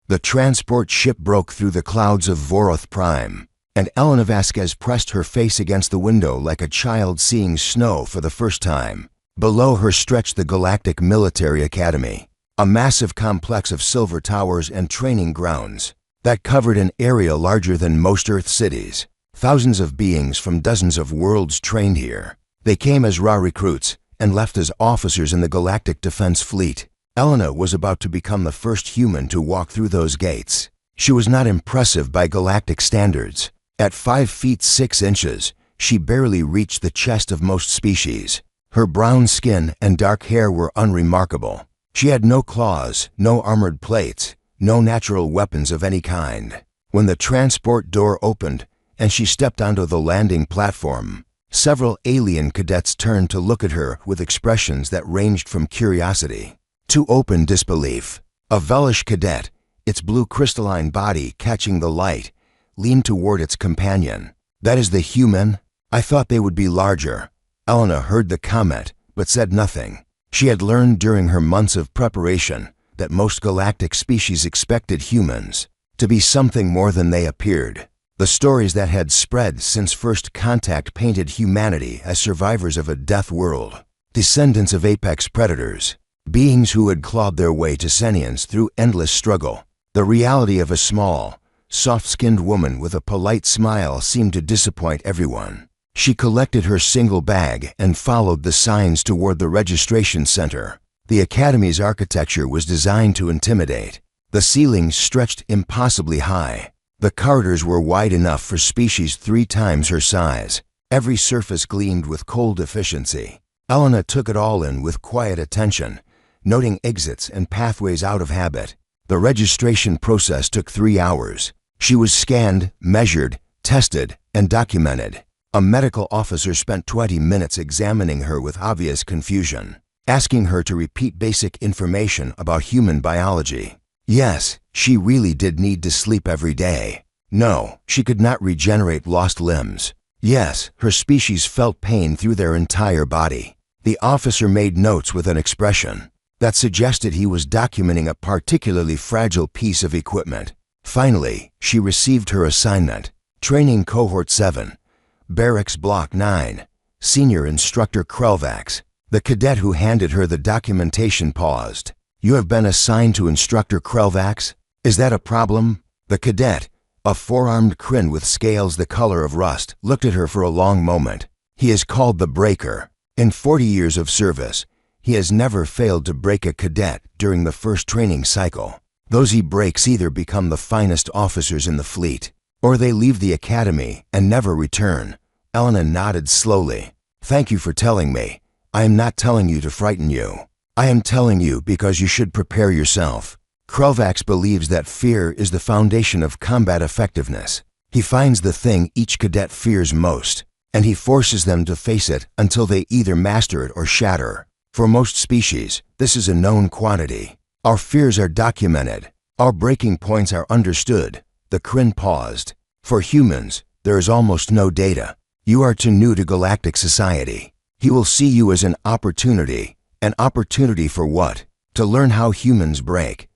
The transport ship broke through the clouds of Voroth Prime, and Elena Vasquez pressed her face against the window like a child seeing snow for the first time. Below her stretched the Galactic Military Academy, a massive complex of silver towers and training grounds that covered an area larger than most Earth cities. Thousands of beings from dozens of worlds trained here. They came as raw recruits and left as officers in the Galactic Defense Fleet. Elena was about to become the first human to walk through those gates. She was not impressive by galactic standards. At 5 feet 6 inches, she barely reached the chest of most species. Her brown skin and dark hair were unremarkable. She had no claws, no armored plates, no natural weapons of any kind. When the transport door opened and she stepped onto the landing platform, several alien cadets turned to look at her with expressions that ranged from curiosity to open disbelief. A Velish cadet, its blue crystalline body catching the light, leaned toward its companion. "That is the human? I thought they would be larger." Elena heard the comment, but said nothing. She had learned during her months of preparation that most galactic species expected humans to be something more than they appeared. The stories that had spread since first contact painted humanity as survivors of a death world, descendants of apex predators, beings who had clawed their way to sentience through endless struggle. The reality of a small, soft-skinned woman with a polite smile seemed to disappoint everyone. She collected her single bag and followed the signs toward the registration center. The Academy's architecture was designed to intimidate. The ceilings stretched impossibly high. The corridors were wide enough for species 3 times her size. Every surface gleamed with cold efficiency. Elena took it all in with quiet attention, noting exits and pathways out of habit. The registration process took 3 hours. She was scanned, measured, tested, and documented. A medical officer spent 20 minutes examining her with obvious confusion, asking her to repeat basic information about human biology. Yes, she really did need to sleep every day. No, she could not regenerate lost limbs. Yes, her species felt pain through their entire body. The officer made notes with an expression that suggested he was documenting a particularly fragile piece of equipment. Finally, she received her assignment. Training Cohort 7, Barracks Block 9, Senior Instructor Krelvax. The cadet who handed her the documentation paused. "You have been assigned to Instructor Krelvax? Is that a problem?" The cadet, a 4-armed Kryn with scales the color of rust, looked at her for a long moment. "He is called the Breaker. In 40 years of service, he has never failed to break a cadet during the first training cycle. Those he breaks either become the finest officers in the fleet, or they leave the academy and never return." Elena nodded slowly. "Thank you for telling me. I am not telling you to frighten you. I am telling you because you should prepare yourself." Krelvax believes that fear is the foundation of combat effectiveness. He finds the thing each cadet fears most, and he forces them to face it until they either master it or shatter. For most species, this is a known quantity. Our fears are documented. Our breaking points are understood. The Kryn paused. For humans, there is almost no data. You are too new to galactic society. He will see you as an opportunity. An opportunity for what? To learn how humans break.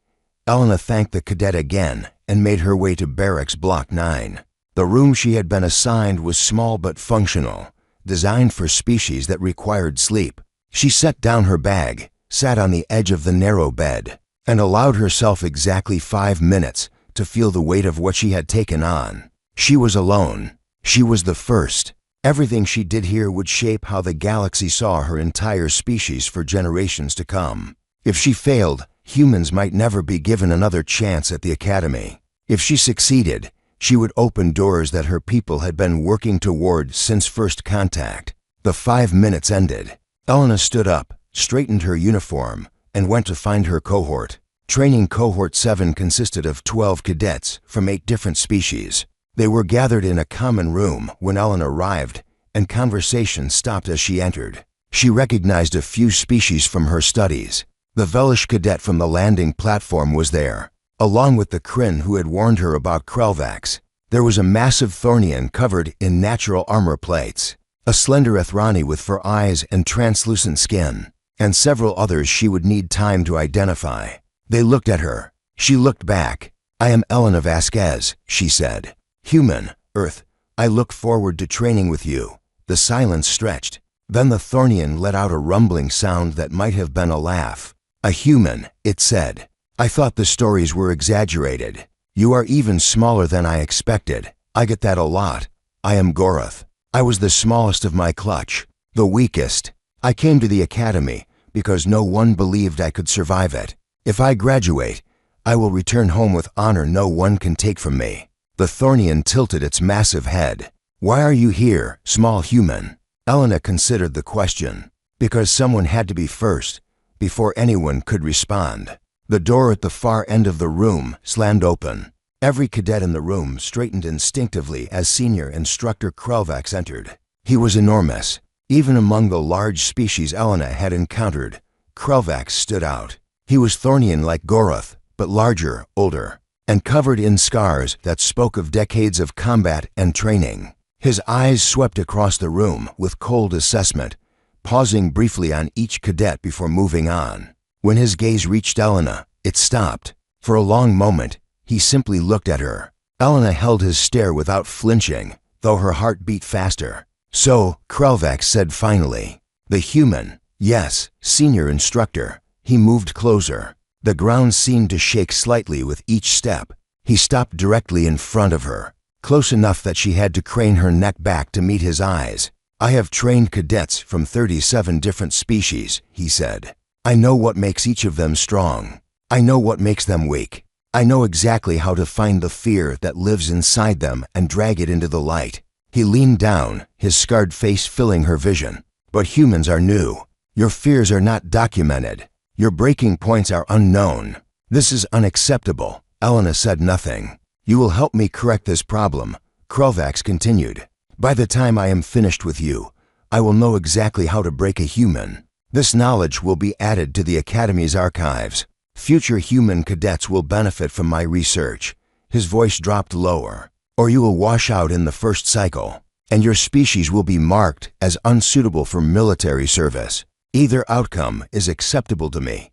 Elena thanked the cadet again and made her way to Barracks Block 9. The room she had been assigned was small but functional, designed for species that required sleep. She set down her bag, sat on the edge of the narrow bed, and allowed herself exactly 5 minutes to feel the weight of what she had taken on. She was alone. She was the first. Everything she did here would shape how the galaxy saw her entire species for generations to come. If she failed, humans might never be given another chance at the academy. If she succeeded, she would open doors that her people had been working toward since first contact. The 5 minutes ended. Elena stood up, straightened her uniform, and went to find her cohort. Training Cohort 7 consisted of 12 cadets from 8 different species. They were gathered in a common room when Elena arrived, and conversation stopped as she entered. She recognized a few species from her studies. The Velish cadet from the landing platform was there, along with the Kryn who had warned her about Krelvax. There was a massive Thornian covered in natural armor plates, a slender Ethrani with fur eyes and translucent skin, and several others she would need time to identify. They looked at her. She looked back. "I am Elena Vasquez," she said. "Human, Earth. I look forward to training with you." The silence stretched. Then the Thornian let out a rumbling sound that might have been a laugh. "A human," it said. "I thought the stories were exaggerated. You are even smaller than I expected. I get that a lot. I am Goroth. I was the smallest of my clutch, the weakest. I came to the academy because no one believed I could survive it. If I graduate, I will return home with honor no one can take from me." The Thornian tilted its massive head. "Why are you here, small human?" Elena considered the question. Because someone had to be first, before anyone could respond. The door at the far end of the room slammed open. Every cadet in the room straightened instinctively as Senior Instructor Krelvax entered. He was enormous. Even among the large species Elena had encountered, Krelvax stood out. He was Thornian like Goroth, but larger, older, and covered in scars that spoke of decades of combat and training. His eyes swept across the room with cold assessment, pausing briefly on each cadet before moving on. When his gaze reached Elena, it stopped. For a long moment, he simply looked at her. Elena held his stare without flinching, though her heart beat faster. "So," Krelvax said finally. "The human." "Yes, Senior Instructor." He moved closer. The ground seemed to shake slightly with each step. He stopped directly in front of her, close enough that she had to crane her neck back to meet his eyes. "I have trained cadets from 37 different species," he said. "I know what makes each of them strong. I know what makes them weak. I know exactly how to find the fear that lives inside them and drag it into the light." He leaned down, his scarred face filling her vision. "But humans are new. Your fears are not documented. Your breaking points are unknown. This is unacceptable." Elena said nothing. "You will help me correct this problem," Krelvax continued. "By the time I am finished with you, I will know exactly how to break a human. This knowledge will be added to the Academy's archives. Future human cadets will benefit from my research." His voice dropped lower. "Or you will wash out in the first cycle, and your species will be marked as unsuitable for military service. Either outcome is acceptable to me."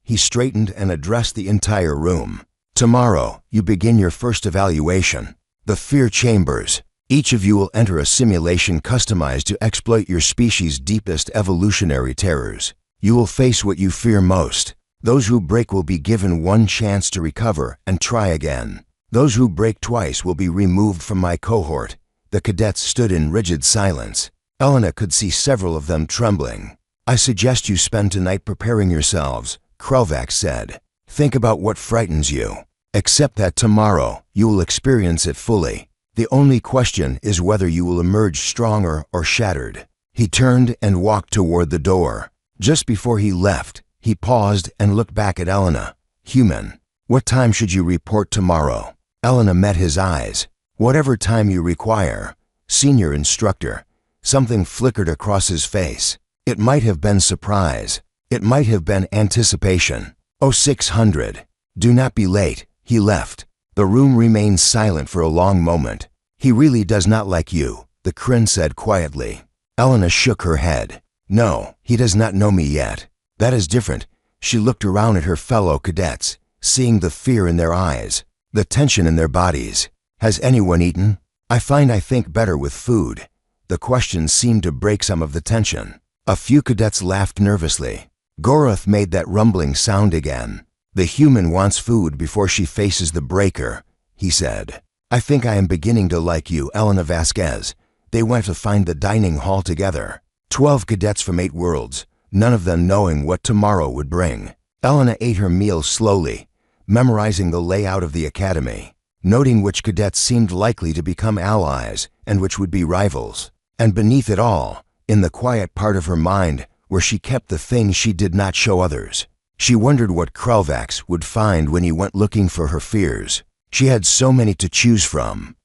He straightened and addressed the entire room. "Tomorrow, you begin your first evaluation. The Fear Chambers. Each of you will enter a simulation customized to exploit your species' deepest evolutionary terrors. You will face what you fear most. Those who break will be given one chance to recover and try again. Those who break twice will be removed from my cohort." The cadets stood in rigid silence. Elena could see several of them trembling. "I suggest you spend tonight preparing yourselves," Krelvax said. "Think about what frightens you. Accept that tomorrow you will experience it fully. The only question is whether you will emerge stronger or shattered." He turned and walked toward the door. Just before he left, he paused and looked back at Elena. "Human, what time should you report tomorrow?" Elena met his eyes. "Whatever time you require, Senior Instructor." Something flickered across his face. It might have been surprise. It might have been anticipation. "Oh, 600. Do not be late." He left. The room remained silent for a long moment. "He really does not like you," the Kryn said quietly. Elena shook her head. "No, he does not know me yet. That is different." She looked around at her fellow cadets, seeing the fear in their eyes, the tension in their bodies. "Has anyone eaten?" I think better with food." The question seemed to break some of the tension. A few cadets laughed nervously. Goroth made that rumbling sound again. "The human wants food before she faces the breaker," he said. "I think I am beginning to like you, Elena Vasquez." They went to find the dining hall together. 12 cadets from 8 worlds, none of them knowing what tomorrow would bring. Elena ate her meal slowly, memorizing the layout of the academy, noting which cadets seemed likely to become allies and which would be rivals. And beneath it all, in the quiet part of her mind where she kept the things she did not show others, she wondered what Krelvax would find when he went looking for her fears. She had so many to choose from.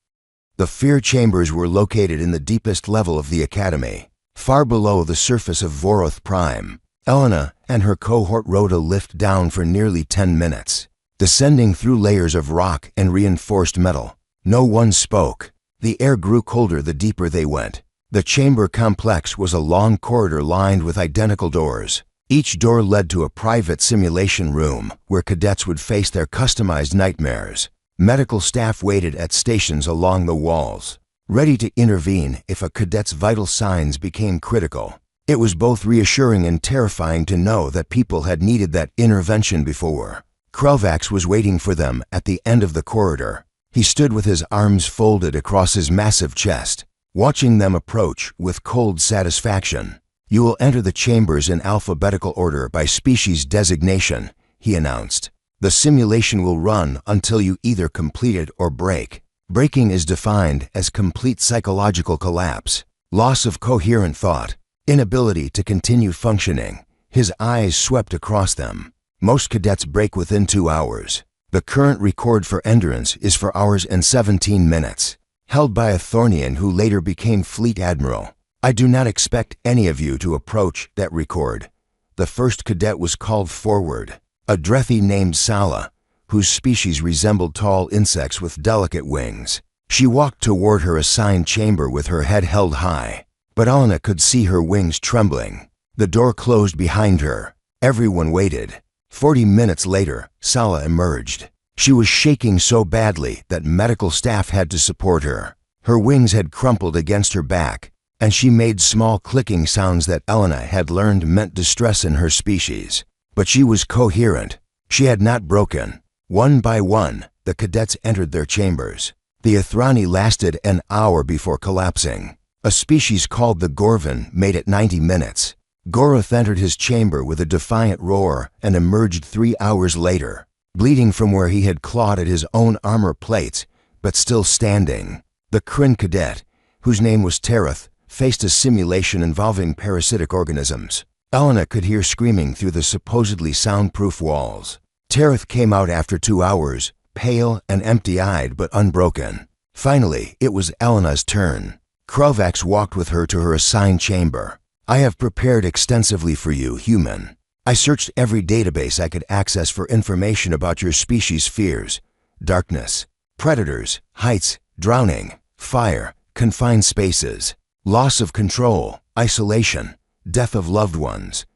The fear chambers were located in the deepest level of the academy, far below the surface of Voroth Prime. Elena and her cohort rode a lift down for nearly 10 minutes, descending through layers of rock and reinforced metal. No one spoke. The air grew colder the deeper they went. The chamber complex was a long corridor lined with identical doors. Each door led to a private simulation room where cadets would face their customized nightmares. Medical staff waited at stations along the walls, ready to intervene if a cadet's vital signs became critical. It was both reassuring and terrifying to know that people had needed that intervention before. Krelvax was waiting for them at the end of the corridor. He stood with his arms folded across his massive chest, watching them approach with cold satisfaction. "You will enter the chambers in alphabetical order by species designation," he announced. "The simulation will run until you either complete it or break. Breaking is defined as complete psychological collapse, loss of coherent thought, inability to continue functioning." His eyes swept across them. "Most cadets break within 2 hours. The current record for endurance is 4 hours and 17 minutes, held by a Thornian who later became Fleet Admiral. I do not expect any of you to approach that record." The first cadet was called forward, a Drethi named Sala, whose species resembled tall insects with delicate wings. She walked toward her assigned chamber with her head held high, but Elena could see her wings trembling. The door closed behind her. Everyone waited. 40 minutes later, Sala emerged. She was shaking so badly that medical staff had to support her. Her wings had crumpled against her back, and she made small clicking sounds that Elena had learned meant distress in her species. But she was coherent. She had not broken. One by one, the cadets entered their chambers. The Ithrani lasted an hour before collapsing. A species called the Gorvan made it 90 minutes. Goroth entered his chamber with a defiant roar and emerged 3 hours later, bleeding from where he had clawed at his own armor plates, but still standing. The Kryn cadet, whose name was Tereth, faced a simulation involving parasitic organisms. Elena could hear screaming through the supposedly soundproof walls. Tereth came out after 2 hours, pale and empty-eyed but unbroken. Finally, it was Elena's turn. Krelvax walked with her to her assigned chamber. "I have prepared extensively for you, human. I searched every database I could access for information about your species' fears: darkness, predators, heights, drowning, fire, confined spaces, loss of control, isolation, death of loved ones."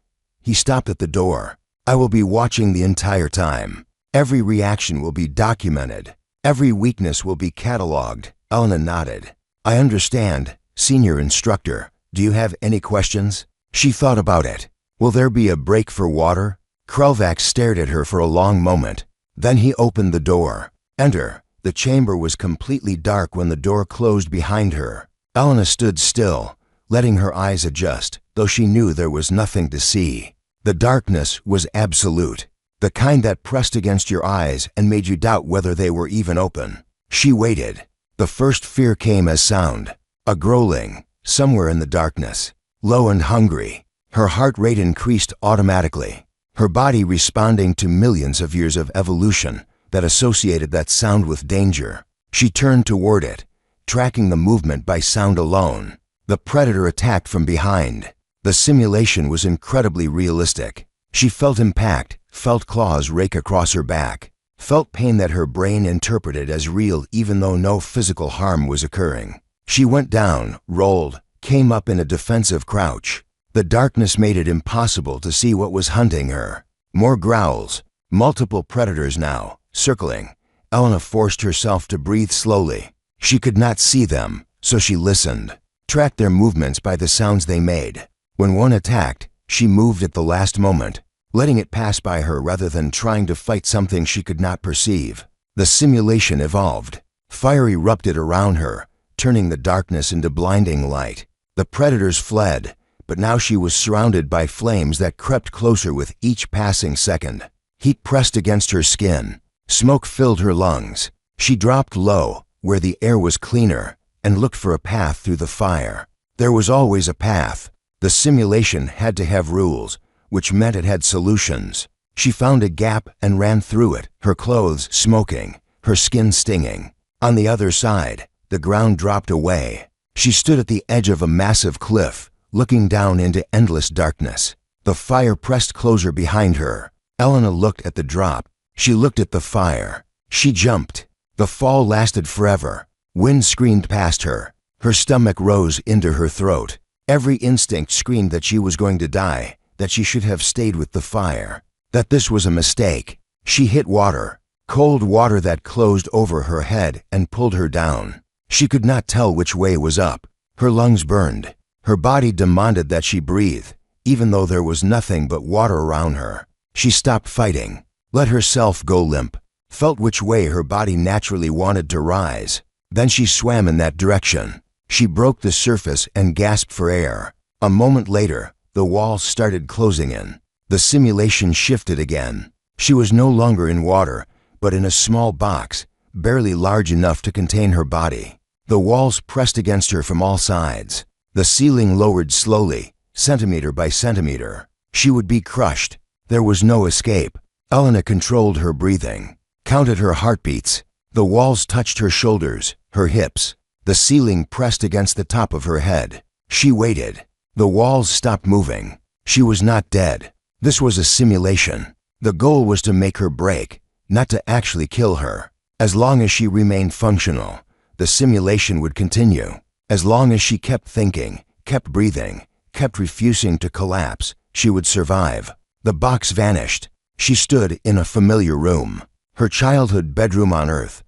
He stopped at the door. "I will be watching the entire time. Every reaction will be documented. Every weakness will be cataloged." Elena nodded. "I understand, Senior Instructor. Do you have any questions?" She thought about it. "Will there be a break for water?" Krelvax stared at her for a long moment. Then he opened the door. "Enter." The chamber was completely dark when the door closed behind her. Elena stood still, letting her eyes adjust, though she knew there was nothing to see. The darkness was absolute, the kind that pressed against your eyes and made you doubt whether they were even open. She waited. The first fear came as sound, a growling, somewhere in the darkness, low and hungry. Her heart rate increased automatically, her body responding to millions of years of evolution that associated that sound with danger. She turned toward it, tracking the movement by sound alone. The predator attacked from behind. The simulation was incredibly realistic. She felt impact, felt claws rake across her back, felt pain that her brain interpreted as real even though no physical harm was occurring. She went down, rolled, came up in a defensive crouch. The darkness made it impossible to see what was hunting her. More growls, multiple predators now, circling. Elena forced herself to breathe slowly. She could not see them, so she listened, tracked their movements by the sounds they made. When one attacked, she moved at the last moment, letting it pass by her rather than trying to fight something she could not perceive. The simulation evolved. Fire erupted around her, turning the darkness into blinding light. The predators fled, but now she was surrounded by flames that crept closer with each passing second. Heat pressed against her skin. Smoke filled her lungs. She dropped low, where the air was cleaner, and looked for a path through the fire. There was always a path. The simulation had to have rules, which meant it had solutions. She found a gap and ran through it, her clothes smoking, her skin stinging. On the other side, the ground dropped away. She stood at the edge of a massive cliff, looking down into endless darkness. The fire pressed closer behind her. Elena looked at the drop. She looked at the fire. She jumped. The fall lasted forever. Wind screamed past her. Her stomach rose into her throat. Every instinct screamed that she was going to die, that she should have stayed with the fire, that this was a mistake. She hit water. Cold water that closed over her head and pulled her down. She could not tell which way was up. Her lungs burned. Her body demanded that she breathe, even though there was nothing but water around her. She stopped fighting, let herself go limp, felt which way her body naturally wanted to rise. Then she swam in that direction. She broke the surface and gasped for air. A moment later, the walls started closing in. The simulation shifted again. She was no longer in water, but in a small box, barely large enough to contain her body. The walls pressed against her from all sides. The ceiling lowered slowly, centimeter by centimeter. She would be crushed. There was no escape. Elena controlled her breathing, counted her heartbeats. The walls touched her shoulders, her hips. The ceiling pressed against the top of her head. She waited. The walls stopped moving. She was not dead. This was a simulation. The goal was to make her break, not to actually kill her. As long as she remained functional, the simulation would continue. As long as she kept thinking, kept breathing, kept refusing to collapse, she would survive. The box vanished. She stood in a familiar room, her childhood bedroom on Earth.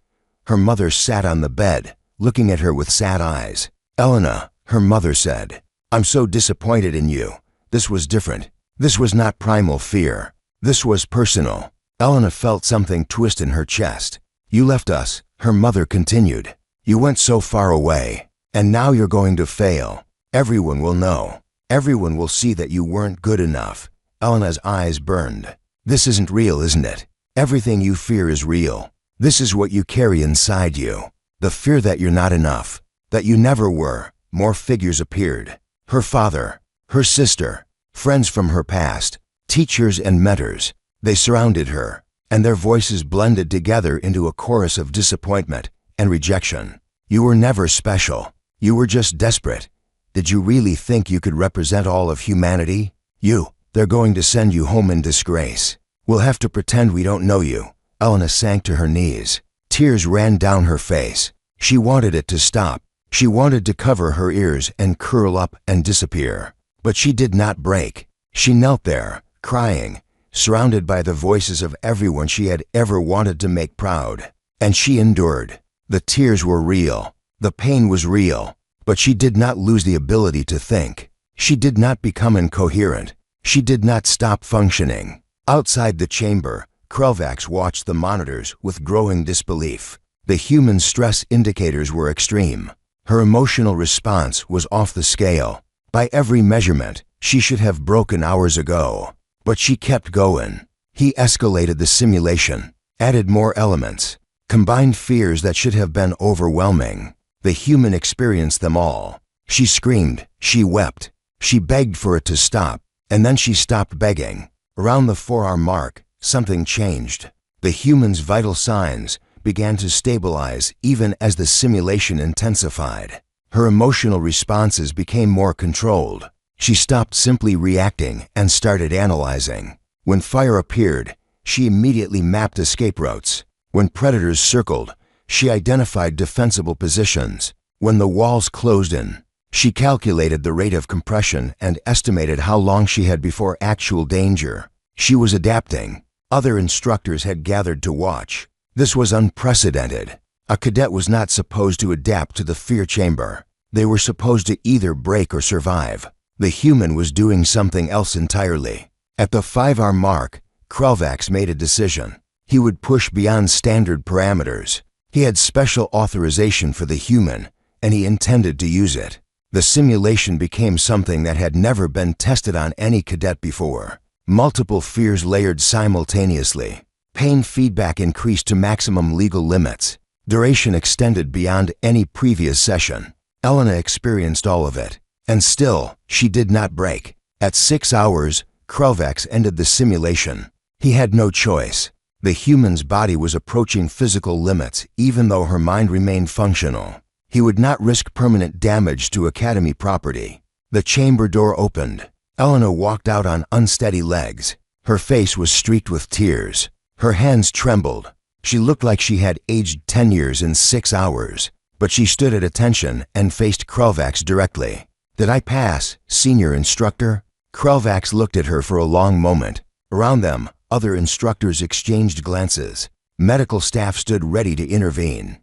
Her mother sat on the bed, looking at her with sad eyes. "Elena," her mother said, "I'm so disappointed in you. This was different. This was not primal fear. This was personal." Elena felt something twist in her chest. "You left us," her mother continued. "You went so far away. And now you're going to fail. Everyone will know. Everyone will see that you weren't good enough." Elena's eyes burned. "This isn't real, isn't it? Everything you fear is real. This is what you carry inside you. The fear that you're not enough, that you never were." More figures appeared. Her father, her sister, friends from her past, teachers and mentors. They surrounded her, and their voices blended together into a chorus of disappointment and rejection. "You were never special. You were just desperate. Did you really think you could represent all of humanity? They're going to send you home in disgrace. We'll have to pretend we don't know you." Elena sank to her knees. Tears ran down her face. She wanted it to stop. She wanted to cover her ears and curl up and disappear. But she did not break. She knelt there, crying, surrounded by the voices of everyone she had ever wanted to make proud. And she endured. The tears were real. The pain was real. But she did not lose the ability to think. She did not become incoherent. She did not stop functioning. Outside the chamber, Krelvax watched the monitors with growing disbelief. The human stress indicators were extreme. Her emotional response was off the scale. By every measurement, she should have broken hours ago. But she kept going. He escalated the simulation, added more elements, combined fears that should have been overwhelming. The human experienced them all. She screamed, she wept, she begged for it to stop, and then she stopped begging. Around the 4-hour mark, something changed. The human's vital signs began to stabilize even as the simulation intensified. Her emotional responses became more controlled. She stopped simply reacting and started analyzing. When fire appeared, she immediately mapped escape routes. When predators circled, she identified defensible positions. When the walls closed in, she calculated the rate of compression and estimated how long she had before actual danger. She was adapting. Other instructors had gathered to watch. This was unprecedented. A cadet was not supposed to adapt to the fear chamber. They were supposed to either break or survive. The human was doing something else entirely. At the 5-hour mark, Krelvax made a decision. He would push beyond standard parameters. He had special authorization for the human, and he intended to use it. The simulation became something that had never been tested on any cadet before. Multiple fears layered simultaneously. Pain feedback increased to maximum legal limits. Duration extended beyond any previous session. Elena experienced all of it. And still, she did not break. At 6 hours, Krelvax ended the simulation. He had no choice. The human's body was approaching physical limits, even though her mind remained functional. He would not risk permanent damage to Academy property. The chamber door opened. Elena walked out on unsteady legs. Her face was streaked with tears. Her hands trembled. She looked like she had aged 10 years in 6 hours. But she stood at attention and faced Krelvax directly. "Did I pass, senior instructor?" Krelvax looked at her for a long moment. Around them, other instructors exchanged glances. Medical staff stood ready to intervene.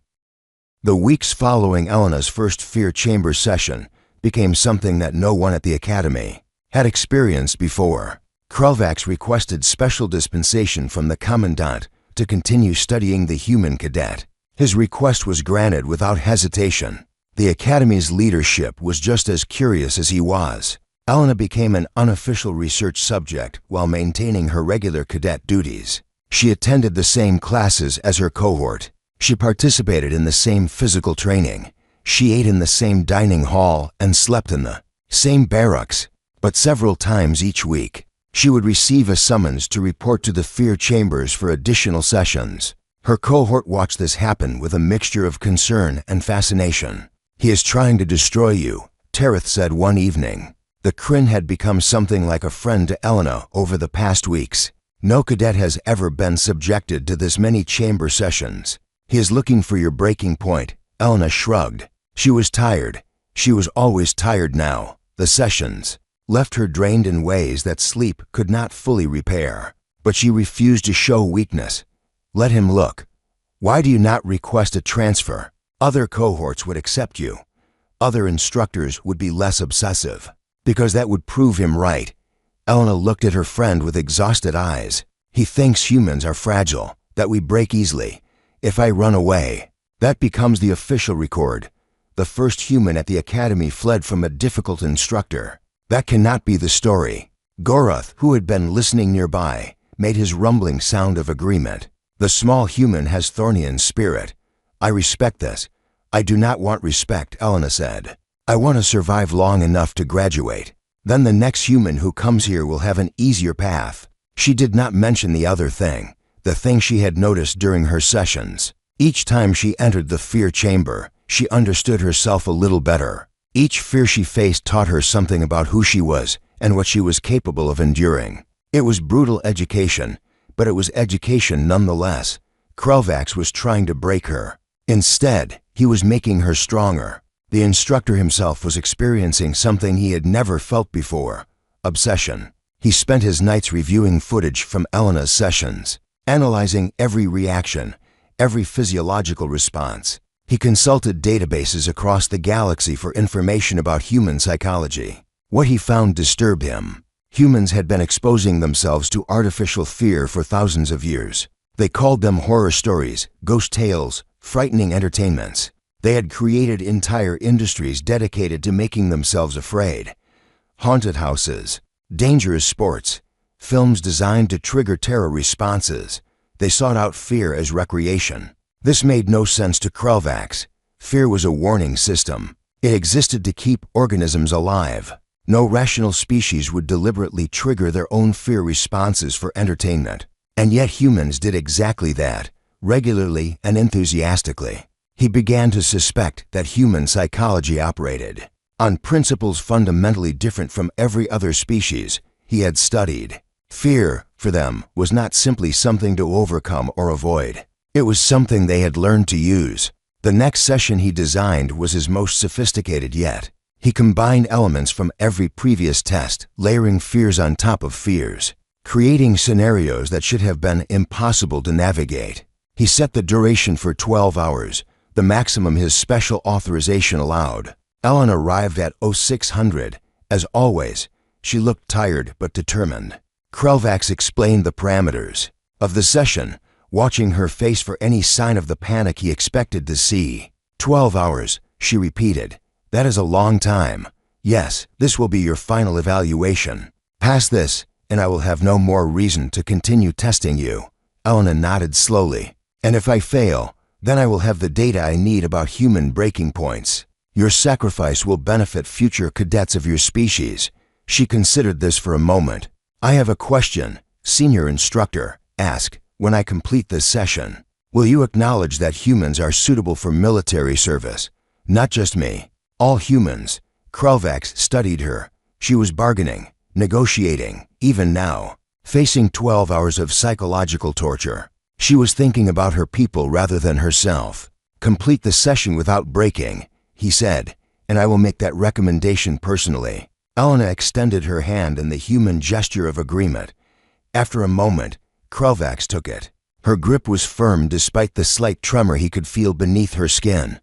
The weeks following Elena's first fear chamber session became something that no one at the academy had experienced before. Krelvax requested special dispensation from the commandant to continue studying the human cadet. His request was granted without hesitation. The academy's leadership was just as curious as he was. Elena became an unofficial research subject while maintaining her regular cadet duties. She attended the same classes as her cohort. She participated in the same physical training. She ate in the same dining hall and slept in the same barracks. But several times each week, she would receive a summons to report to the fear chambers for additional sessions. Her cohort watched this happen with a mixture of concern and fascination. "He is trying to destroy you," Tereth said one evening. The Kryn had become something like a friend to Elena over the past weeks. No cadet has ever been subjected to this many chamber sessions. "He is looking for your breaking point," Elena shrugged. She was tired. She was always tired now. The sessions left her drained in ways that sleep could not fully repair. But she refused to show weakness. "Let him look. Why do you not request a transfer? Other cohorts would accept you. Other instructors would be less obsessive. Because that would prove him right." Elena looked at her friend with exhausted eyes. "He thinks humans are fragile, that we break easily. If I run away, that becomes the official record. The first human at the academy fled from a difficult instructor. That cannot be the story." Goroth, who had been listening nearby, made his rumbling sound of agreement. "The small human has Thornian spirit. I respect this." "I do not want respect," Elena said. "I want to survive long enough to graduate. Then the next human who comes here will have an easier path." She did not mention the other thing, the thing she had noticed during her sessions. Each time she entered the fear chamber, she understood herself a little better. Each fear she faced taught her something about who she was and what she was capable of enduring. It was brutal education, but it was education nonetheless. Krelvax was trying to break her. Instead, he was making her stronger. The instructor himself was experiencing something he had never felt before: obsession. He spent his nights reviewing footage from Elena's sessions, analyzing every reaction, every physiological response. He consulted databases across the galaxy for information about human psychology. What he found disturbed him. Humans had been exposing themselves to artificial fear for thousands of years. They called them horror stories, ghost tales, frightening entertainments. They had created entire industries dedicated to making themselves afraid. Haunted houses, dangerous sports, films designed to trigger terror responses. They sought out fear as recreation. This made no sense to Krelvax. Fear was a warning system. It existed to keep organisms alive. No rational species would deliberately trigger their own fear responses for entertainment. And yet humans did exactly that, regularly and enthusiastically. He began to suspect that human psychology operated on principles fundamentally different from every other species he had studied. Fear, for them, was not simply something to overcome or avoid. It was something they had learned to use. The next session he designed was his most sophisticated yet. He combined elements from every previous test, layering fears on top of fears, creating scenarios that should have been impossible to navigate. He set the duration for 12 hours, the maximum his special authorization allowed. Ellen arrived at 0600. As always, she looked tired but determined. Krelvax explained the parameters of the session, watching her face for any sign of the panic he expected to see. 12 hours, she repeated. That is a long time. Yes, this will be your final evaluation. Pass this, and I will have no more reason to continue testing you. Elena nodded slowly. And if I fail, then I will have the data I need about human breaking points. Your sacrifice will benefit future cadets of your species. She considered this for a moment. I have a question, Senior Instructor asked. When I complete this session, will you acknowledge that humans are suitable for military service? Not just me. All humans. Krelvax studied her. She was bargaining, negotiating, even now, facing 12 hours of psychological torture. She was thinking about her people rather than herself. Complete the session without breaking, he said, and I will make that recommendation personally. Elena extended her hand in the human gesture of agreement. After a moment, Krelvax took it. Her grip was firm despite the slight tremor he could feel beneath her skin.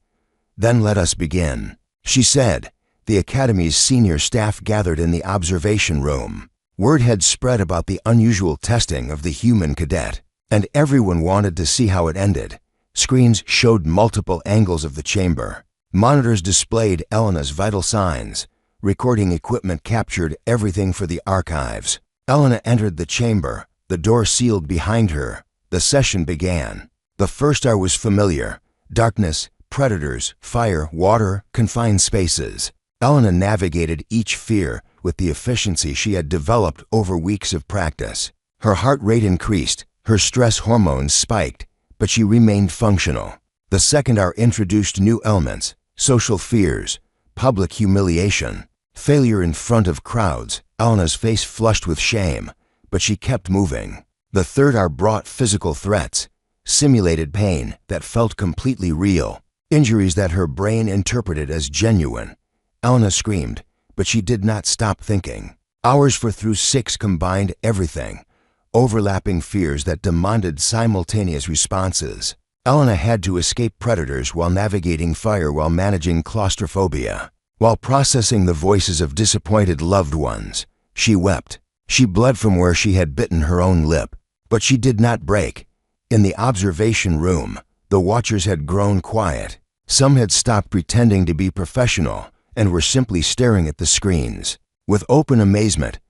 "Then let us begin," she said. The Academy's senior staff gathered in the observation room. Word had spread about the unusual testing of the human cadet, and everyone wanted to see how it ended. Screens showed multiple angles of the chamber. Monitors displayed Elena's vital signs. Recording equipment captured everything for the archives. Elena entered the chamber, the door sealed behind her. The session began. The first hour was familiar: darkness, predators, fire, water, confined spaces. Elena navigated each fear with the efficiency she had developed over weeks of practice. Her heart rate increased, her stress hormones spiked, but she remained functional. The second hour introduced new elements: social fears, public humiliation, failure in front of crowds. Elena's face flushed with shame, but she kept moving. The third hour brought physical threats, simulated pain that felt completely real, injuries that her brain interpreted as genuine. Elena screamed, but she did not stop thinking. Hours for through 6 combined everything, overlapping fears that demanded simultaneous responses. Elena had to escape predators while navigating fire, while managing claustrophobia, while processing the voices of disappointed loved ones. She wept. She bled from where she had bitten her own lip, but she did not break. In the observation room, the watchers had grown quiet. Some had stopped pretending to be professional and were simply staring at the screens with open amazement.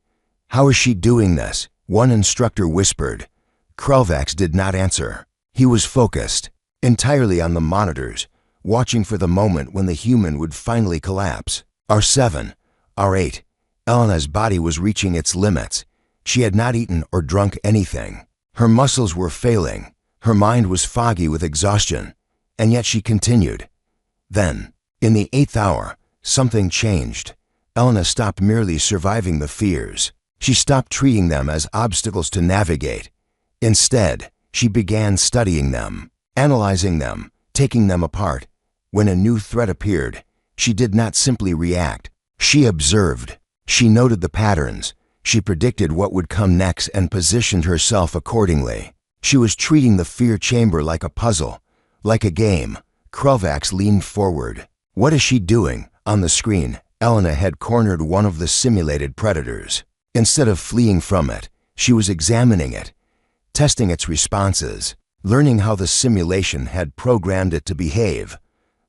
"How is she doing this?" one instructor whispered. Krelvax did not answer. He was focused entirely on the monitors, watching for the moment when the human would finally collapse. R7, R8. Elena's body was reaching its limits. She had not eaten or drunk anything. Her muscles were failing. Her mind was foggy with exhaustion, and yet she continued. Then, in the 8th hour, something changed. Elena stopped merely surviving the fears. She stopped treating them as obstacles to navigate. Instead, she began studying them, analyzing them, taking them apart. When a new threat appeared, she did not simply react. She observed. She noted the patterns. She predicted what would come next and positioned herself accordingly. She was treating the fear chamber like a puzzle, like a game. Krelvax leaned forward. "What is she doing?" On the screen, Elena had cornered one of the simulated predators. Instead of fleeing from it, she was examining it, testing its responses, learning how the simulation had programmed it to behave.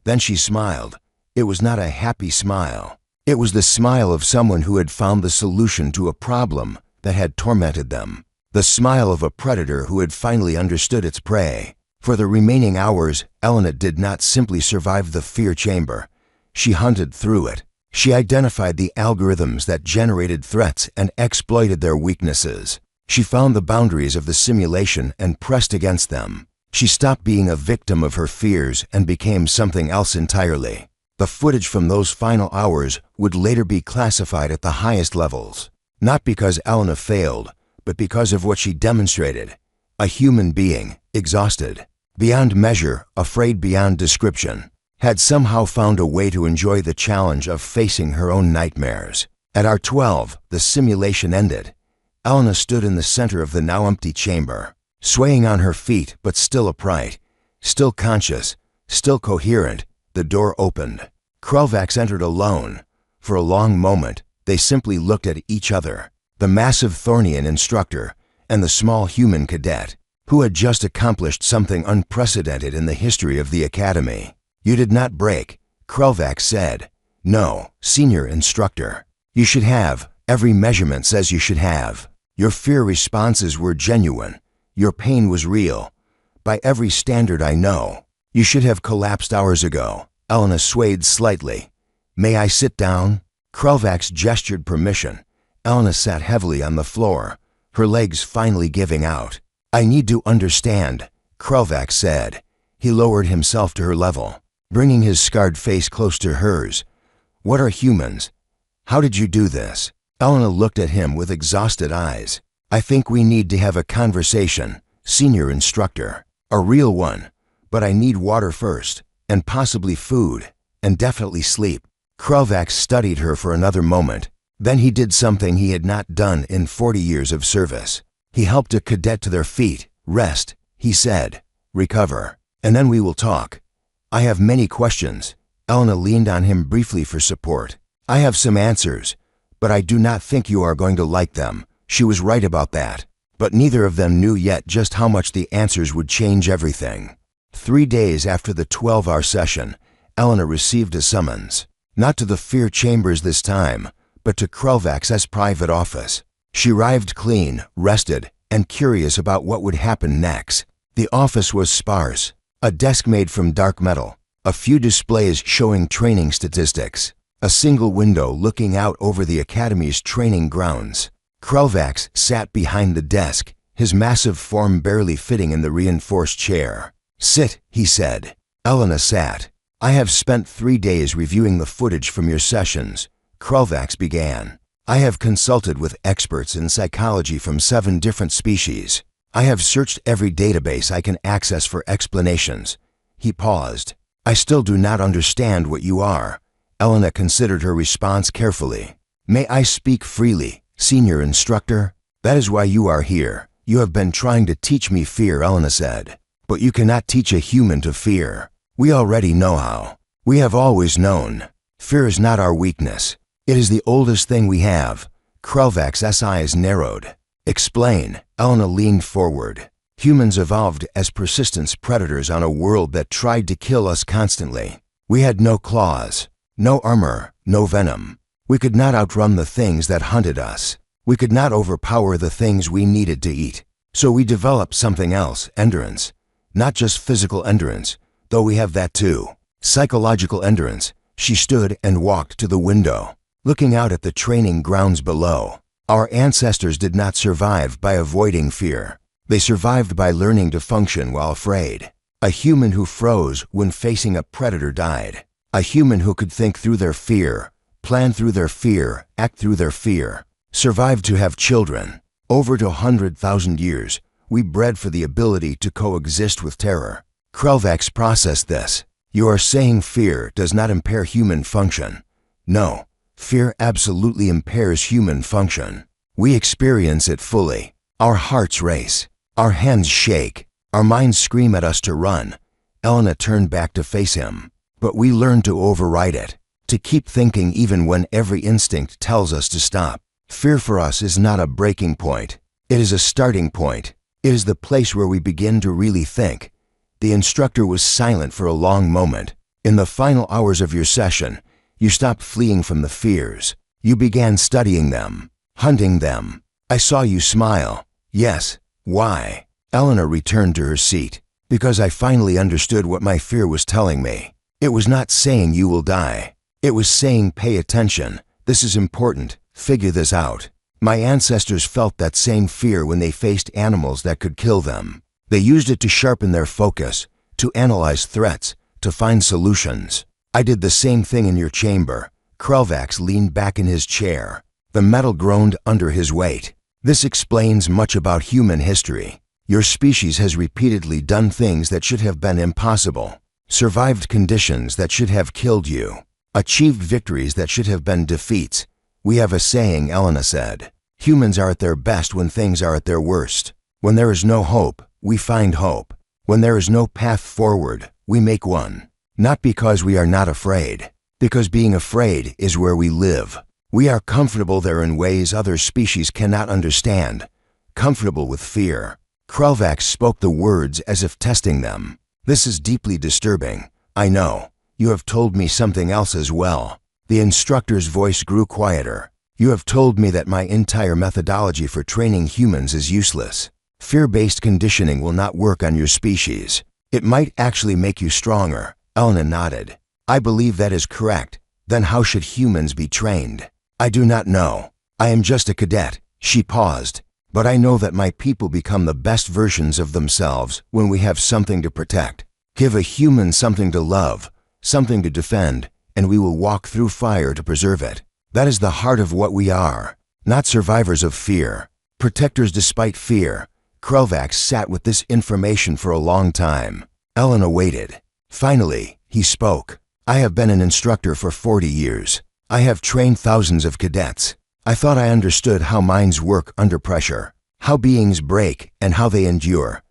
Then she smiled. It was not a happy smile. It was the smile of someone who had found the solution to a problem that had tormented them. The smile of a predator who had finally understood its prey. For the remaining hours, Elena did not simply survive the fear chamber. She hunted through it. She identified the algorithms that generated threats and exploited their weaknesses. She found the boundaries of the simulation and pressed against them. She stopped being a victim of her fears and became something else entirely. The footage from those final hours would later be classified at the highest levels, not because Elena failed, but because of what she demonstrated. A human being, exhausted, beyond measure, afraid beyond description, had somehow found a way to enjoy the challenge of facing her own nightmares. At R12, the simulation ended. Elena stood in the center of the now empty chamber, swaying on her feet but still upright, still conscious, still coherent. The door opened. Krelvax entered alone. For a long moment, they simply looked at each other, the massive Thornian instructor and the small human cadet, who had just accomplished something unprecedented in the history of the Academy. "You did not break," Krelvax said. "No, senior instructor. You should have. Every measurement says you should have. Your fear responses were genuine. Your pain was real. By every standard I know. You should have collapsed hours ago." Elena swayed slightly. "May I sit down?" Krelvax gestured permission. Elena sat heavily on the floor, her legs finally giving out. "I need to understand," Krelvax said. He lowered himself to her level, bringing his scarred face close to hers. "What are humans? How did you do this?" Elena looked at him with exhausted eyes. "I think we need to have a conversation, senior instructor. A real one. But I need water first, and possibly food, and definitely sleep." Krelvax studied her for another moment. Then he did something he had not done in 40 years of service. He helped a cadet to their feet, rest. he said. Recover, and then we will talk. I have many questions. Elena leaned on him briefly for support. I have some answers, but I do not think you are going to like them. She was right about that. But neither of them knew yet just how much the answers would change everything. 3 days after the 12-hour session, Elena received a summons. Not to the fear chambers this time, but to Krelvax's private office. She arrived clean, rested, and curious about what would happen next. The office was sparse. A desk made from dark metal, a few displays showing training statistics, a single window looking out over the Academy's training grounds. Krelvax sat behind the desk, his massive form barely fitting in the reinforced chair. Sit, he said. Elena sat. I have spent 3 days reviewing the footage from your sessions, Krelvax began. I have consulted with experts in psychology from 7 different species. I have searched every database I can access for explanations. He paused. I still do not understand what you are. Elena considered her response carefully. May I speak freely, Senior Instructor? That is why you are here. You have been trying to teach me fear, Elena said. But you cannot teach a human to fear. We already know how. We have always known. Fear is not our weakness. It is the oldest thing we have. Krelvax's eyes narrowed. Explain. Elena leaned forward. Humans evolved as persistence predators on a world that tried to kill us constantly. We had no claws, no armor, no venom. We could not outrun the things that hunted us. We could not overpower the things we needed to eat. So we developed something else, endurance. Not just physical endurance, though we have that too. Psychological endurance. She stood and walked to the window, looking out at the training grounds below. Our ancestors did not survive by avoiding fear. They survived by learning to function while afraid. A human who froze when facing a predator died. A human who could think through their fear, plan through their fear, act through their fear, survived to have children. Over 100,000 years, we bred for the ability to coexist with terror. Krelvax processed this. You are saying fear does not impair human function. No. Fear absolutely impairs human function. We experience it fully. Our hearts race. Our hands shake. Our minds scream at us to run. Elena turned back to face him. But we learn to override it, to keep thinking even when every instinct tells us to stop. Fear for us is not a breaking point. It is a starting point. It is the place where we begin to really think. The instructor was silent for a long moment. In the final hours of your session, you stopped fleeing from the fears. You began studying them, hunting them. I saw you smile. Yes. Why? Elena returned to her seat. Because I finally understood what my fear was telling me. It was not saying you will die. It was saying pay attention. This is important. Figure this out. My ancestors felt that same fear when they faced animals that could kill them. They used it to sharpen their focus, to analyze threats, to find solutions. I did the same thing in your chamber. Krelvax leaned back in his chair. The metal groaned under his weight. This explains much about human history. Your species has repeatedly done things that should have been impossible, survived conditions that should have killed you, achieved victories that should have been defeats. We have a saying, Elena said. Humans are at their best when things are at their worst. When there is no hope, we find hope. When there is no path forward, we make one. Not because we are not afraid, because being afraid is where we live. We are comfortable there in ways other species cannot understand. Comfortable with fear. Krelvax spoke the words as if testing them. This is deeply disturbing. I know. You have told me something else as well. The instructor's voice grew quieter. You have told me that my entire methodology for training humans is useless. Fear-based conditioning will not work on your species. It might actually make you stronger. Elena nodded. I believe that is correct. Then how should humans be trained? I do not know. I am just a cadet. She paused. But I know that my people become the best versions of themselves when we have something to protect. Give a human something to love, something to defend, and we will walk through fire to preserve it. That is the heart of what we are. Not survivors of fear. Protectors despite fear. Krelvax sat with this information for a long time. Elena waited. Finally, he spoke. I have been an instructor for 40 years. I have trained thousands of cadets. I thought I understood how minds work under pressure, how beings break and how they endure.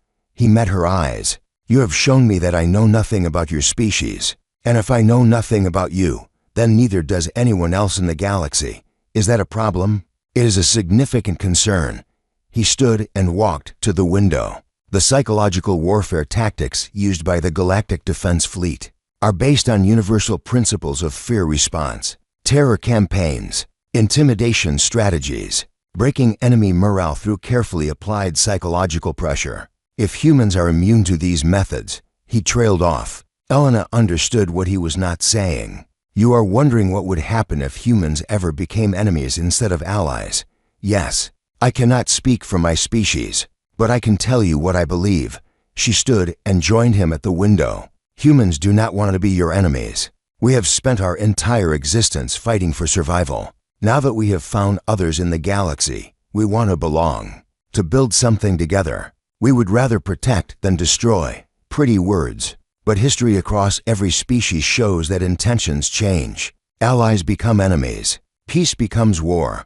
He met her eyes. You have shown me that I know nothing about your species. And if I know nothing about you, then neither does anyone else in the galaxy. Is that a problem? It is a significant concern. He stood and walked to the window. The psychological warfare tactics used by the Galactic Defense Fleet are based on universal principles of fear response, terror campaigns, intimidation strategies, breaking enemy morale through carefully applied psychological pressure. If humans are immune to these methods, he trailed off. Elena understood what he was not saying. You are wondering what would happen if humans ever became enemies instead of allies. Yes, I cannot speak for my species, but I can tell you what I believe. She stood and joined him at the window. Humans do not want to be your enemies. We have spent our entire existence fighting for survival. Now that we have found others in the galaxy, we want to belong, to build something together. We would rather protect than destroy. Pretty words. But history across every species shows that intentions change. Allies become enemies. Peace becomes war.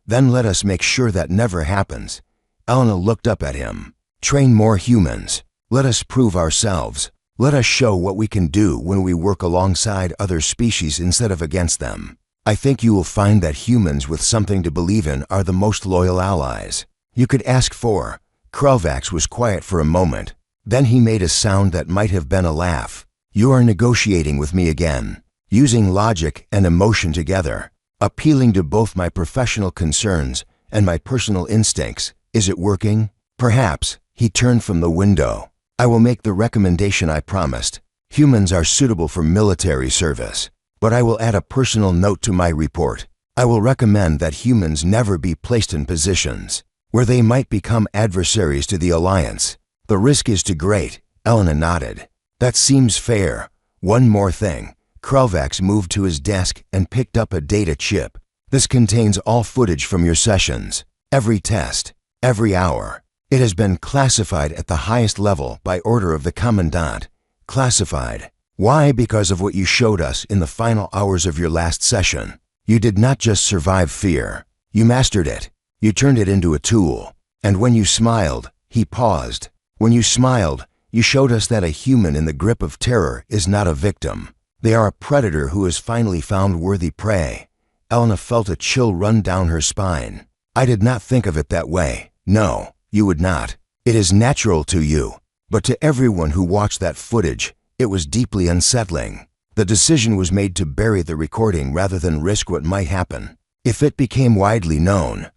Then let us make sure that never happens. Elena looked up at him. Train more humans. Let us prove ourselves. Let us show what we can do when we work alongside other species instead of against them. I think you will find that humans with something to believe in are the most loyal allies. You could ask for. Krelvax was quiet for a moment. Then he made a sound that might have been a laugh. You are negotiating with me again, using logic and emotion together, appealing to both my professional concerns and my personal instincts. Is it working? Perhaps. He turned from the window. I will make the recommendation I promised. Humans are suitable for military service, but I will add a personal note to my report. I will recommend that humans never be placed in positions where they might become adversaries to the Alliance. The risk is too great. Elena nodded. That seems fair. One more thing. Krelvax moved to his desk and picked up a data chip. This contains all footage from your sessions. Every test. Every hour. It has been classified at the highest level by order of the Commandant. Classified. Why? Because of what you showed us in the final hours of your last session. You did not just survive fear. You mastered it. You turned it into a tool. And when you smiled, he paused. When you smiled, you showed us that a human in the grip of terror is not a victim. They are a predator who has finally found worthy prey. Elena felt a chill run down her spine. I did not think of it that way. No, you would not. It is natural to you. But to everyone who watched that footage, it was deeply unsettling. The decision was made to bury the recording rather than risk what might happen. If it became widely known,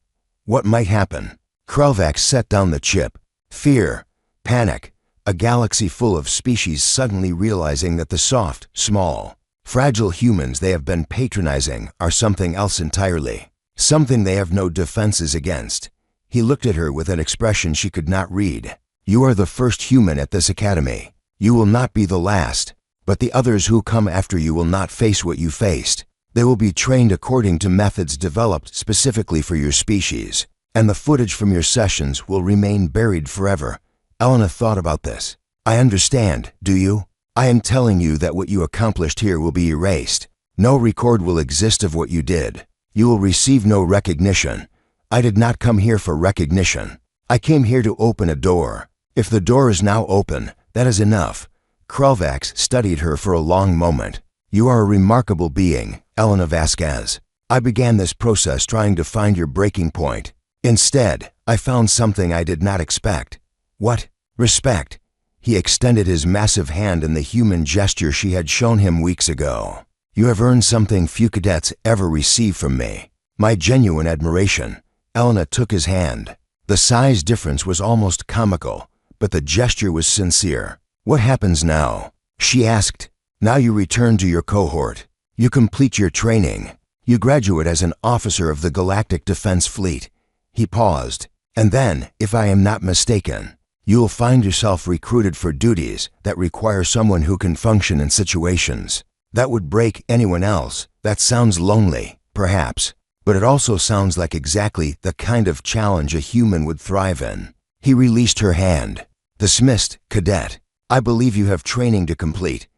what might happen? Krelvax set down the chip. Fear. Panic. A galaxy full of species suddenly realizing that the soft, small, fragile humans they have been patronizing are something else entirely. Something they have no defenses against. He looked at her with an expression she could not read. You are the first human at this academy. You will not be the last. But the others who come after you will not face what you faced. They will be trained according to methods developed specifically for your species. And the footage from your sessions will remain buried forever. Elena thought about this. I understand, do you? I am telling you that what you accomplished here will be erased. No record will exist of what you did. You will receive no recognition. I did not come here for recognition. I came here to open a door. If the door is now open, that is enough. Krelvax studied her for a long moment. You are a remarkable being, Elena Vasquez. I began this process trying to find your breaking point. Instead, I found something I did not expect. What? Respect. He extended his massive hand in the human gesture she had shown him weeks ago. You have earned something few cadets ever receive from me. My genuine admiration. Elena took his hand. The size difference was almost comical, but the gesture was sincere. What happens now? She asked. Now you return to your cohort. You complete your training. You graduate as an officer of the Galactic Defense Fleet. He paused. And then, if I am not mistaken, you will find yourself recruited for duties that require someone who can function in situations that would break anyone else. That sounds lonely, perhaps, but it also sounds like exactly the kind of challenge a human would thrive in. He released her hand. Dismissed, cadet. I believe you have training to complete.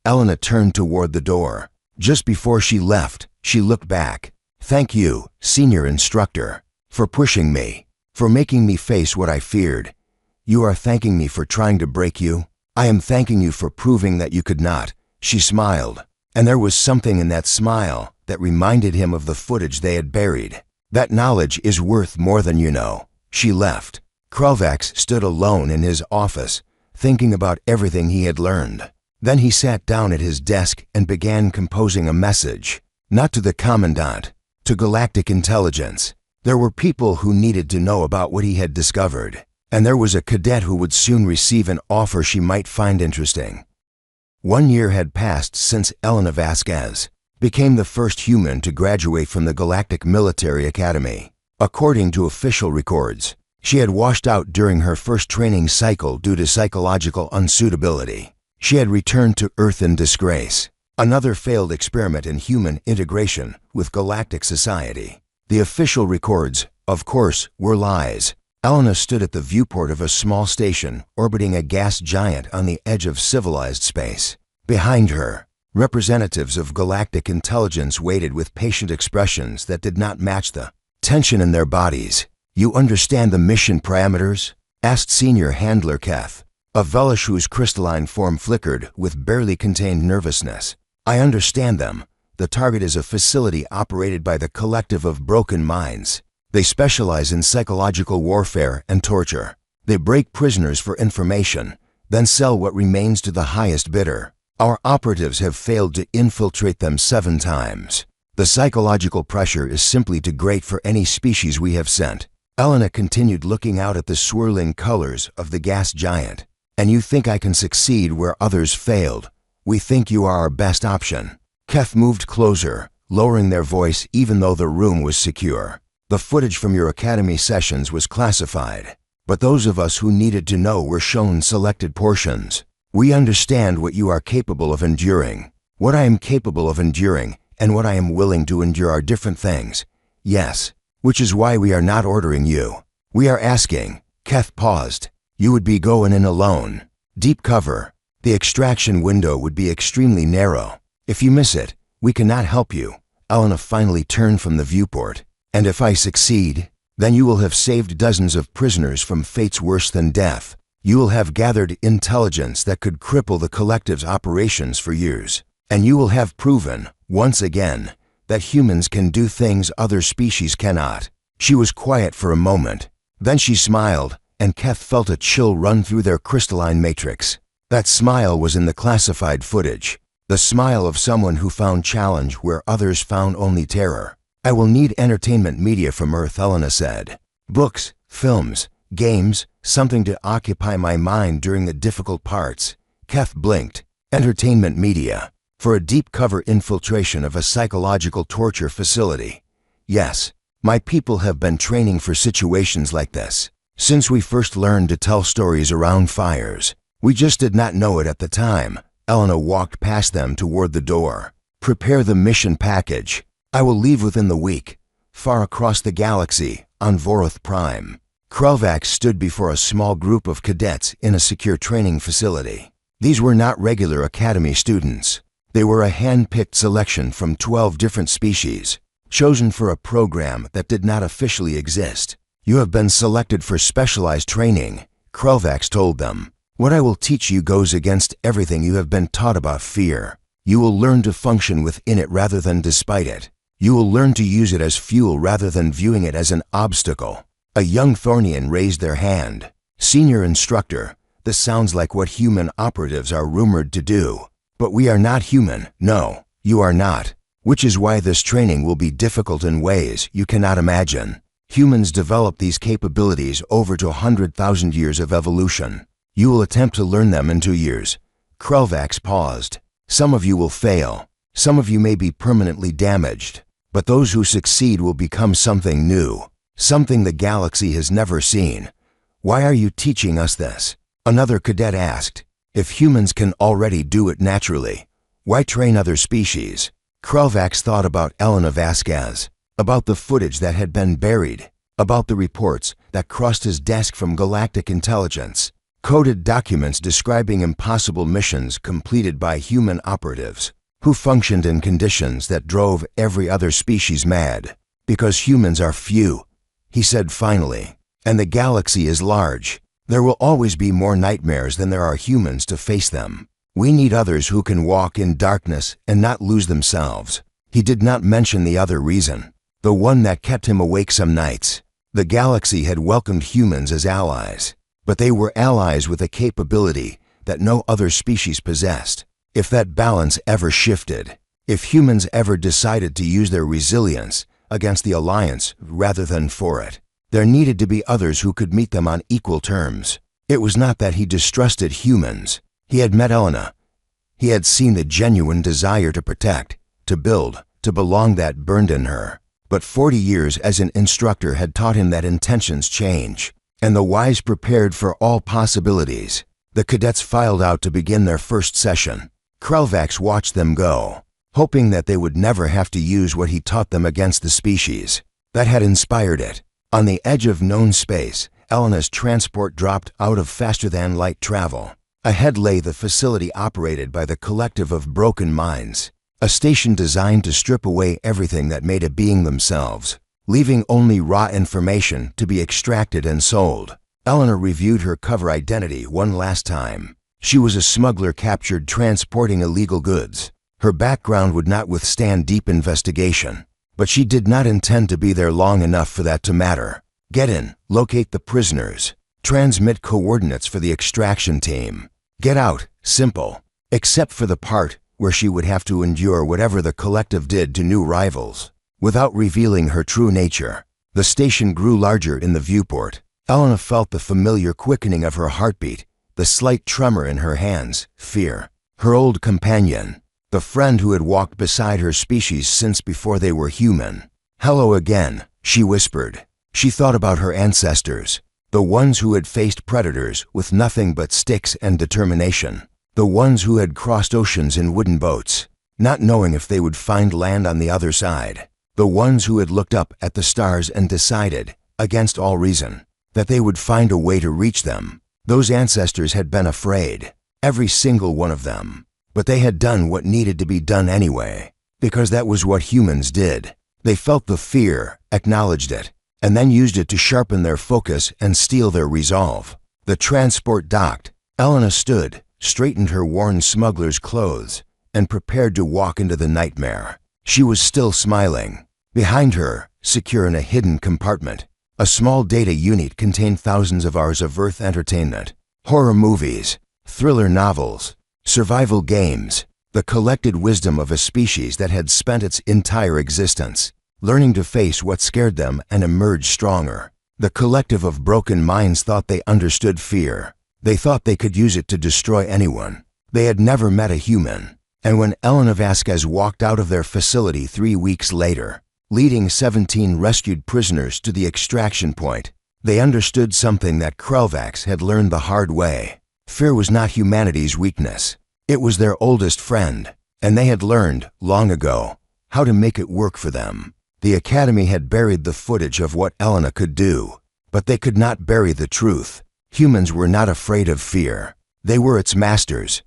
Elena turned toward the door. Just before she left, she looked back. Thank you, Senior Instructor, for pushing me, for making me face what I feared. You are thanking me for trying to break you? I am thanking you for proving that you could not." She smiled, and there was something in that smile that reminded him of the footage they had buried. "That knowledge is worth more than you know." She left. Krelvax stood alone in his office, thinking about everything he had learned. Then he sat down at his desk and began composing a message, not to the Commandant, to Galactic Intelligence. There were people who needed to know about what he had discovered, and there was a cadet who would soon receive an offer she might find interesting. 1 year had passed since Elena Vasquez became the first human to graduate from the Galactic Military Academy. According to official records, she had washed out during her first training cycle due to psychological unsuitability. She had returned to Earth in disgrace. Another failed experiment in human integration with galactic society. The official records, of course, were lies. Elena stood at the viewport of a small station orbiting a gas giant on the edge of civilized space. Behind her, representatives of galactic intelligence waited with patient expressions that did not match the tension in their bodies. "You understand the mission parameters?" asked Senior Handler Keth, a Velish whose crystalline form flickered with barely contained nervousness. "I understand them. The target is a facility operated by the Collective of Broken Minds. They specialize in psychological warfare and torture. They break prisoners for information, then sell what remains to the highest bidder. Our operatives have failed to infiltrate them 7 times. The psychological pressure is simply too great for any species we have sent." Elena continued looking out at the swirling colors of the gas giant. "And you think I can succeed where others failed? We think you are our best option." Keth moved closer, lowering their voice even though the room was secure. "The footage from your academy sessions was classified, but those of us who needed to know were shown selected portions. We understand what you are capable of enduring. What I am capable of enduring and what I am willing to endure are different things. Yes, which is why we are not ordering you. We are asking." Keth paused. "You would be going in alone. Deep cover. The extraction window would be extremely narrow. If you miss it, we cannot help you." Elena finally turned from the viewport. "And if I succeed, then you will have saved dozens of prisoners from fates worse than death. You will have gathered intelligence that could cripple the Collective's operations for years. And you will have proven, once again, that humans can do things other species cannot." She was quiet for a moment. Then she smiled, and Keth felt a chill run through their crystalline matrix. That smile was in the classified footage. The smile of someone who found challenge where others found only terror. "I will need entertainment media from Earth," Elena said. "Books, films, games, something to occupy my mind during the difficult parts." Keth blinked. "Entertainment media. For a deep cover infiltration of a psychological torture facility. Yes, my people have been training for situations like this. Since we first learned to tell stories around fires. We just did not know it at the time." Elena walked past them toward the door. "Prepare the mission package. I will leave within the week, far across the galaxy, on Voroth Prime." Krelvax stood before a small group of cadets in a secure training facility. These were not regular academy students. They were a hand-picked selection from 12 different species, chosen for a program that did not officially exist. "You have been selected for specialized training," Krelvax told them. "What I will teach you goes against everything you have been taught about fear. You will learn to function within it rather than despite it. You will learn to use it as fuel rather than viewing it as an obstacle." A young Thornian raised their hand. "Senior Instructor, this sounds like what human operatives are rumored to do. But we are not human. No, you are not. Which is why this training will be difficult in ways you cannot imagine. Humans develop these capabilities over to 100,000 years of evolution. You will attempt to learn them in 2 years." Krelvax paused. "Some of you will fail. Some of you may be permanently damaged. But those who succeed will become something new. Something the galaxy has never seen. Why are you teaching us this?" Another cadet asked. "If humans can already do it naturally, why train other species?" Krelvax thought about Elena Vasquez, about the footage that had been buried, about the reports that crossed his desk from galactic intelligence, coded documents describing impossible missions completed by human operatives who functioned in conditions that drove every other species mad. "Because humans are few," he said finally, "and the galaxy is large. There will always be more nightmares than there are humans to face them. We need others who can walk in darkness and not lose themselves. He did not mention the other reason, the one that kept him awake some nights. The galaxy had welcomed humans as allies, but they were allies with a capability that no other species possessed. If that balance ever shifted, if humans ever decided to use their resilience against the Alliance rather than for it, there needed to be others who could meet them on equal terms. It was not that he distrusted humans. He had met Elena. He had seen the genuine desire to protect, to build, to belong that burned in her. But 40 years as an instructor had taught him that intentions change, and the wise prepared for all possibilities. The cadets filed out to begin their first session. Krelvax watched them go, hoping that they would never have to use what he taught them against the species that had inspired it. On the edge of known space, Elena's transport dropped out of faster-than-light travel. Ahead lay the facility operated by the Collective of Broken Minds, a station designed to strip away everything that made a being themselves, leaving only raw information to be extracted and sold. Elena reviewed her cover identity one last time. She was a smuggler captured transporting illegal goods. Her background would not withstand deep investigation, but she did not intend to be there long enough for that to matter. Get in, locate the prisoners, transmit coordinates for the extraction team. Get out, simple, except for the part where she would have to endure whatever the Collective did to new rivals. Without revealing her true nature, the station grew larger in the viewport. Elena felt the familiar quickening of her heartbeat, the slight tremor in her hands, fear. Her old companion, the friend who had walked beside her species since before they were human. Hello again, she whispered. She thought about her ancestors, the ones who had faced predators with nothing but sticks and determination, the ones who had crossed oceans in wooden boats, not knowing if they would find land on the other side, the ones who had looked up at the stars and decided, against all reason, that they would find a way to reach them. Those ancestors had been afraid, every single one of them. But they had done what needed to be done anyway, because that was what humans did. They felt the fear, acknowledged it, and then used it to sharpen their focus and steel their resolve. The transport docked. Elena stood, straightened her worn smuggler's clothes, and prepared to walk into the nightmare. She was still smiling. Behind her, secure in a hidden compartment, a small data unit contained thousands of hours of Earth entertainment, horror movies, thriller novels, survival games, the collected wisdom of a species that had spent its entire existence learning to face what scared them and emerge stronger. The Collective of Broken Minds thought they understood fear. They thought they could use it to destroy anyone. They had never met a human. And when Elena Vasquez walked out of their facility 3 weeks later, leading 17 rescued prisoners to the extraction point, they understood something that Krelvax had learned the hard way. Fear was not humanity's weakness. It was their oldest friend, and they had learned, long ago, how to make it work for them. The Academy had buried the footage of what Elena could do, but they could not bury the truth. Humans were not afraid of fear. They were its masters,